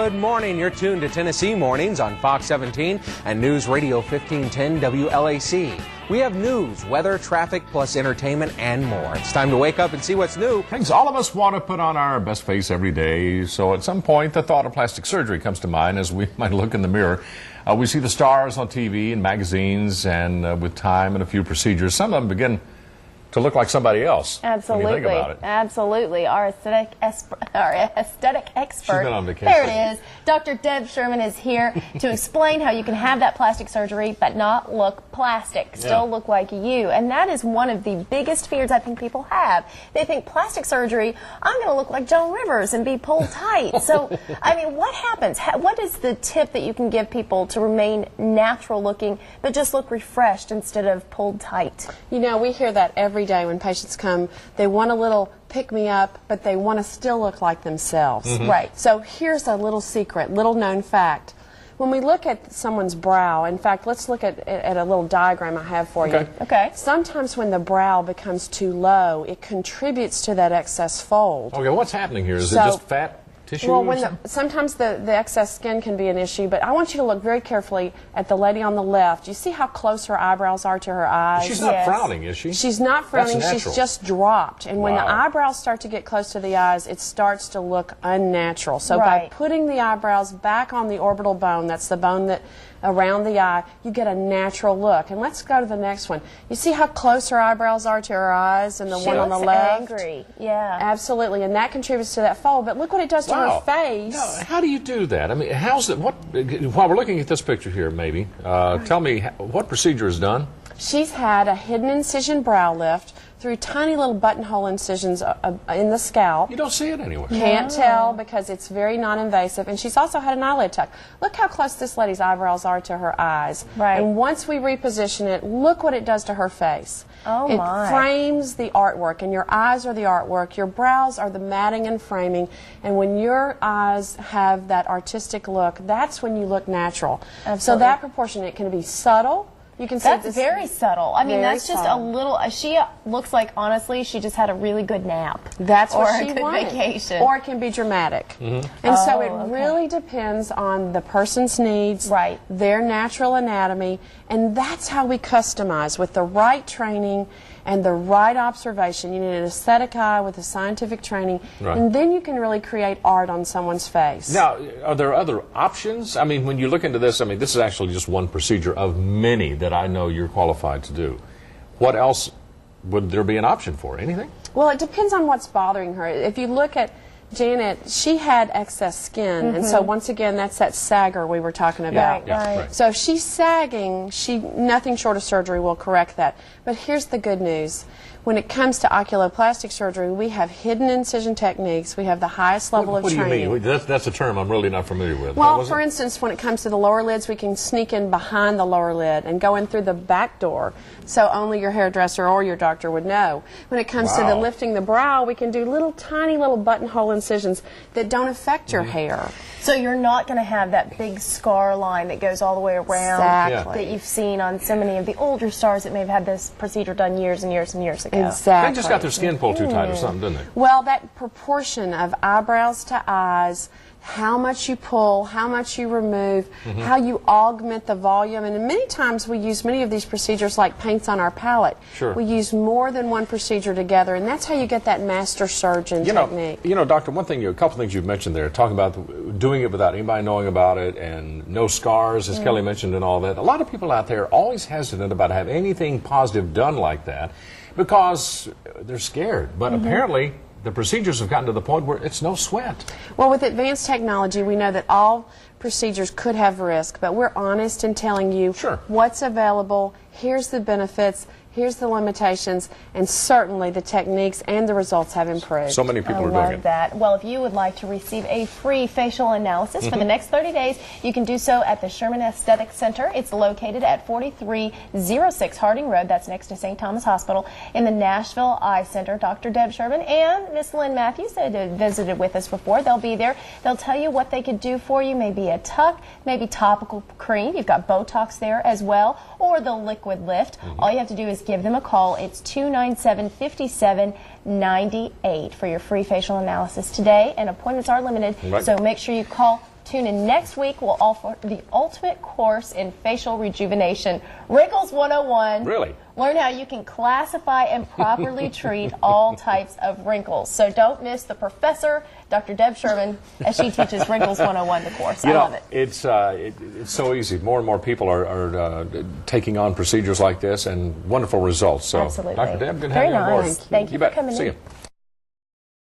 Good morning. You're tuned to Tennessee Mornings on Fox 17 and News Radio 1510 WLAC. We have news, weather, traffic, plus entertainment and more. It's time to wake up and see what's new. Things all of us want to put on our best face every day, so at some point the thought of plastic surgery comes to mind as we might look in the mirror. We see the stars on TV and magazines, and with time and a few procedures, some of them begin to look like somebody else. Absolutely. When you think about it. Absolutely. Our aesthetic expert. She's been on vacation. There it is. Dr. Deb Sherman is here to explain how you can have that plastic surgery but not look plastic, still look like you. And that is one of the biggest fears I think people have. They think plastic surgery, I'm going to look like Joan Rivers and be pulled tight. So, I mean, what happens? What is the tip that you can give people to remain natural looking but just look refreshed instead of pulled tight? You know, we hear that every day when patients come. They want a little pick-me-up, but they want to still look like themselves. Mm-hmm. Right. So here's a little secret, little known fact. When we look at someone's brow, in fact, let's look at a little diagram I have for you. Okay. Sometimes when the brow becomes too low, it contributes to that excess fold. Okay, what's happening here? Is it just fat tissue? Well, sometimes the excess skin can be an issue, but I want you to look very carefully at the lady on the left. You see how close her eyebrows are to her eyes? She's not frowning, is she? She's not frowning. She's just dropped. And when the eyebrows start to get close to the eyes, it starts to look unnatural. So by putting the eyebrows back on the orbital bone, that's the bone that around the eye, you get a natural look. And let's go to the next one. You see how close her eyebrows are to her eyes, and the one on the left? Angry. Yeah. Absolutely, and that contributes to that fold. But look what it does to her face. Now, how do you do that? I mean, how's it? While we're looking at this picture here, maybe tell me what procedure is done. She's had a hidden incision brow lift through tiny little buttonhole incisions in the scalp. You don't see it anywhere. Can't tell because it's very non-invasive. And she's also had an eyelid tuck. Look how close this lady's eyebrows are to her eyes. Right. And once we reposition it, look what it does to her face. Oh my. It frames the artwork, and your eyes are the artwork. Your brows are the matting and framing. And when your eyes have that artistic look, that's when you look natural. Absolutely. So that proportion, it can be subtle. You can see that's very subtle. I mean, that's just subtle. a little. She looks like, honestly, she just had a really good nap. That's or what a she good wanted. vacation. Or it can be dramatic. And so it really depends on the person's needs, their natural anatomy, and that's how we customize with the right training and the right observation. You need an aesthetic eye with a scientific training, and then you can really create art on someone's face. Now, are there other options? I mean, when you look into this, I mean, this is actually just one procedure of many that I know you're qualified to do. What else would there be an option for? Anything? Well, it depends on what's bothering her. If you look at Janet, she had excess skin, and so once again, that's that sagger we were talking about. Right. So if she's sagging, nothing short of surgery will correct that. But here's the good news. When it comes to oculoplastic surgery, we have hidden incision techniques. We have the highest level of training. What do you mean? That's a term I'm really not familiar with. Well, for instance, when it comes to the lower lids, we can sneak in behind the lower lid and go in through the back door, so only your hairdresser or your doctor would know. When it comes to the lifting the brow, we can do tiny little buttonhole incisions that don't affect your hair. So you're not going to have that big scar line that goes all the way around that you've seen on so many of the older stars that may have had this procedure done years and years and years ago. Exactly. They just got their skin pulled too tight or something, didn't they? Well, that proportion of eyebrows to eyes, how much you pull, how much you remove, how you augment the volume. And many times we use many of these procedures like paints on our palette. We use more than one procedure together, and that's how you get that master surgeon technique. You know, Doctor, a couple things you've mentioned there, talking about doing it without anybody knowing about it and no scars, as Kelly mentioned, and all that. A lot of people out there are always hesitant about having anything positive done like that because they're scared. But apparently, the procedures have gotten to the point where it's no sweat. Well, with advanced technology, we know that all procedures could have risk, but we're honest in telling you what's available, here's the benefits, here's the limitations, and certainly the techniques and the results have improved. So many people are doing it. I love that. Well, if you would like to receive a free facial analysis for the next 30 days, you can do so at the Sherman Aesthetic Center. It's located at 4306 Harding Road. That's next to St. Thomas Hospital in the Nashville Eye Center. Dr. Deb Sherman and Miss Lynn Matthews that visited with us before. They'll be there. They'll tell you what they could do for you. Maybe a tuck, maybe topical cream. You've got Botox there as well, or the liquid lift. All you have to do is give them a call. It's 297-5798 for your free facial analysis today, and appointments are limited, so make sure you call Tune in next week. We'll offer the ultimate course in facial rejuvenation, Wrinkles 101. Really? Learn how you can classify and properly treat all types of wrinkles. So don't miss the professor, Dr. Deb Sherman, as she teaches Wrinkles 101, the course. I love it. It's so easy. More and more people are taking on procedures like this, and wonderful results. So, Absolutely. Dr. Deb, good to have you on board. Thank you for coming in. See you.